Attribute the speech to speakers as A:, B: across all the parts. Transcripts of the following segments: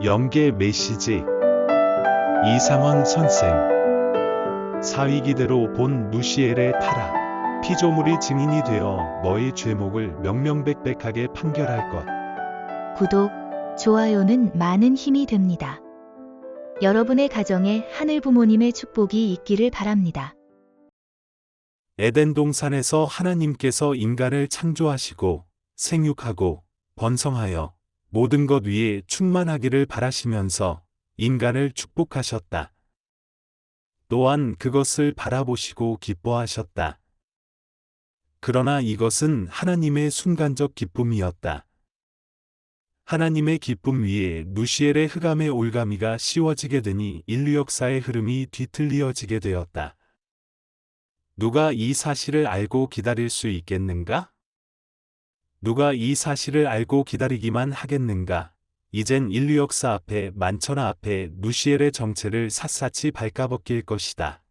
A: 영계 메시지 이상원 선생 사위기대로 본 누시엘의 타락 피조물이 증인이 되어 너의 죄목을 명명백백하게 판결할 것.
B: 구독, 좋아요는 많은 힘이 됩니다. 여러분의 가정에 하늘 부모님의 축복이 있기를 바랍니다.
A: 에덴 동산에서 하나님께서 인간을 창조하시고 생육하고 번성하여 모든 것 위에 충만하기를 바라시면서 인간을 축복하셨다. 또한 그것을 바라보시고 기뻐하셨다. 그러나 이것은 하나님의 순간적 기쁨이었다. 하나님의 기쁨 위에 누시엘의 흑암의 올가미가 씌워지게 되니 인류 역사의 흐름이 뒤틀리어지게 되었다. 누가 이 사실을 알고 기다릴 수 있겠는가? 누가 이 사실을 알고 기다리기만 하겠는가? 이젠 인류 역사 앞에 만천하 앞에 누시엘의 정체를 샅샅이 발가벗길 것이다.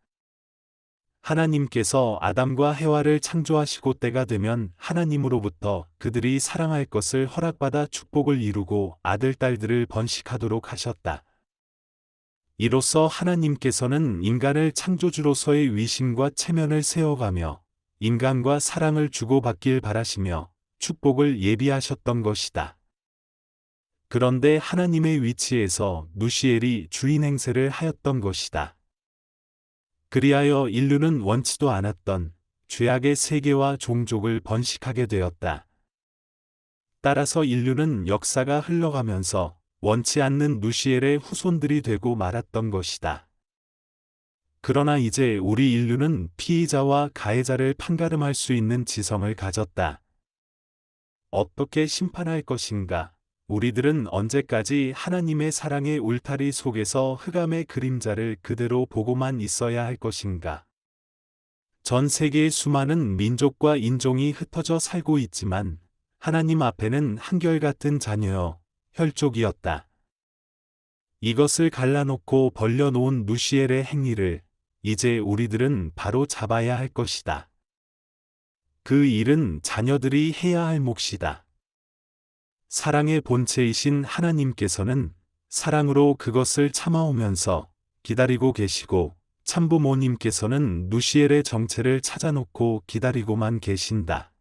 A: 하나님께서 아담과 해와를 창조하시고 때가 되면 하나님으로부터 그들이 사랑할 것을 허락받아 축복을 이루고 아들, 딸들을 번식하도록 하셨다. 이로써 하나님께서는 인간을 창조주로서의 위신과 체면을 세워가며 인간과 사랑을 주고받길 바라시며 축복을 예비하셨던 것이다. 그런데 하나님의 위치에서 누시엘이 주인 행세를 하였던 것이다. 그리하여 인류는 원치도 않았던 죄악의 세계와 종족을 번식하게 되었다. 따라서 인류는 역사가 흘러가면서 원치 않는 누시엘의 후손들이 되고 말았던 것이다. 그러나 이제 우리 인류는 피의자와 가해자를 판가름할 수 있는 지성을 가졌다. 어떻게 심판할 것인가? 우리들은 언제까지 하나님의 사랑의 울타리 속에서 흑암의 그림자를 그대로 보고만 있어야 할 것인가? 전 세계의 수많은 민족과 인종이 흩어져 살고 있지만 하나님 앞에는 한결같은 자녀여 혈족이었다. 이것을 갈라놓고 벌려놓은 누시엘의 행위를 이제 우리들은 바로 잡아야 할 것이다. 그 일은 자녀들이 해야 할 몫이다. 사랑의 본체이신 하나님께서는 사랑으로 그것을 참아오면서 기다리고 계시고 참부모님께서는 누시엘의 정체를 찾아놓고 기다리고만 계신다.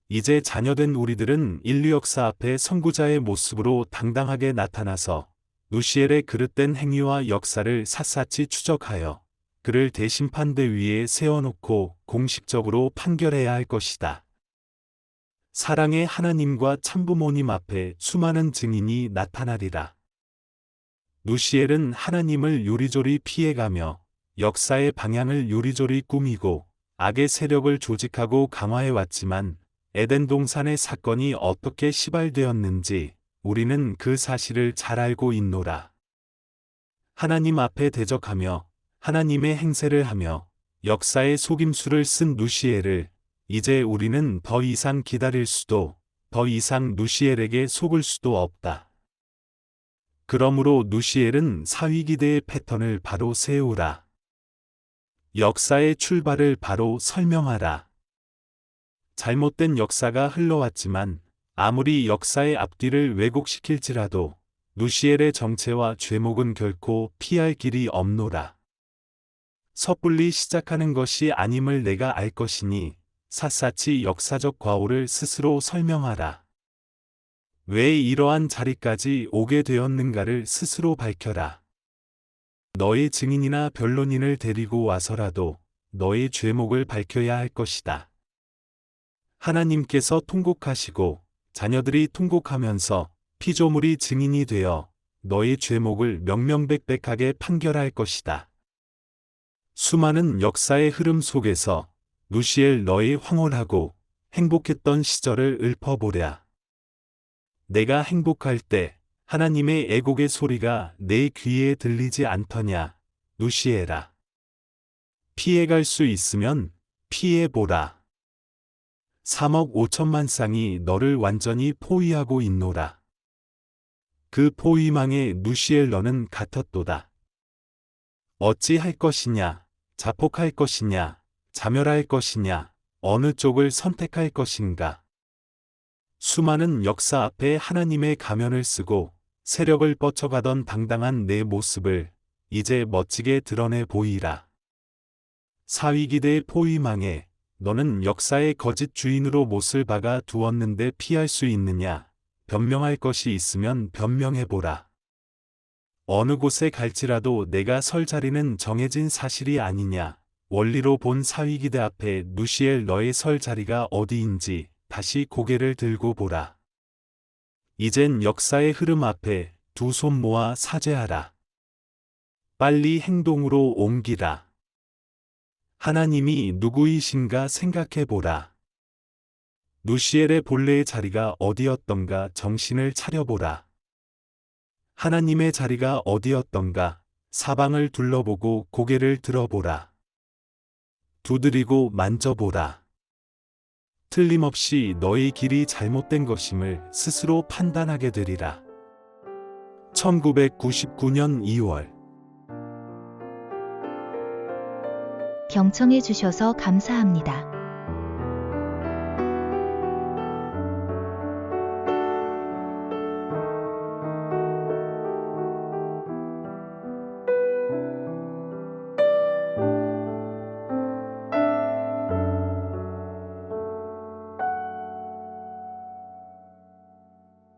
A: 이제 자녀된 우리들은 인류 역사 앞에 선구자의 모습으로 당당하게 나타나서 누시엘의 그릇된 행위와 역사를 샅샅이 추적하여 그를 대심판대 위에 세워놓고 공식적으로 판결해야 할 것이다. 사랑의 하나님과 참부모님 앞에 수많은 증인이 나타나리라. 누시엘은 하나님을 요리조리 피해가며 역사의 방향을 요리조리 꾸미고 악의 세력을 조직하고 강화해왔지만 에덴 동산의 사건이 어떻게 시발되었는지 우리는 그 사실을 잘 알고 있노라. 하나님 앞에 대적하며 하나님의 행세를 하며 역사의 속임수를 쓴 누시엘을 이제 우리는 더 이상 기다릴 수도 더 이상 누시엘에게 속을 수도 없다. 그러므로 누시엘은 사위기대의 패턴을 바로 세우라. 역사의 출발을 바로 설명하라. 잘못된 역사가 흘러왔지만 아무리 역사의 앞뒤를 왜곡시킬지라도 누시엘의 정체와 죄목은 결코 피할 길이 없노라. 섣불리 시작하는 것이 아님을 내가 알 것이니 샅샅이 역사적 과오를 스스로 설명하라. 왜 이러한 자리까지 오게 되었는가를 스스로 밝혀라. 너의 증인이나 변론인을 데리고 와서라도 너의 죄목을 밝혀야 할 것이다. 하나님께서 통곡하시고 자녀들이 통곡하면서 피조물이 증인이 되어 너의 죄목을 명명백백하게 판결할 것이다. 수많은 역사의 흐름 속에서 누시엘 너의 황홀하고 행복했던 시절을 읊어보랴. 내가 행복할 때 하나님의 애곡의 소리가 내 귀에 들리지 않더냐, 누시엘아. 피해갈 수 있으면 피해보라. 3억 5천만 쌍이 너를 완전히 포위하고 있노라. 그 포위망에 누시엘 너는 갇혔도다. 어찌 할 것이냐, 자폭할 것이냐, 자멸할 것이냐, 어느 쪽을 선택할 것인가. 수많은 역사 앞에 하나님의 가면을 쓰고 세력을 뻗쳐가던 당당한 내 모습을 이제 멋지게 드러내 보이라. 사위기대의 포위망에 너는 역사의 거짓 주인으로 못을 박아 두었는데 피할 수 있느냐? 변명할 것이 있으면 변명해보라. 어느 곳에 갈지라도 내가 설 자리는 정해진 사실이 아니냐. 원리로 본 사위기대 앞에 누시엘 너의 설 자리가 어디인지 다시 고개를 들고 보라. 이젠 역사의 흐름 앞에 두 손 모아 사죄하라. 빨리 행동으로 옮기라. 하나님이 누구이신가 생각해보라. 누시엘의 본래의 자리가 어디였던가 정신을 차려보라. 하나님의 자리가 어디였던가 사방을 둘러보고 고개를 들어보라. 두드리고 만져보라. 틀림없이 너의 길이 잘못된 것임을 스스로 판단하게 되리라. 1999년 2월.
B: 경청해 주셔서 감사합니다.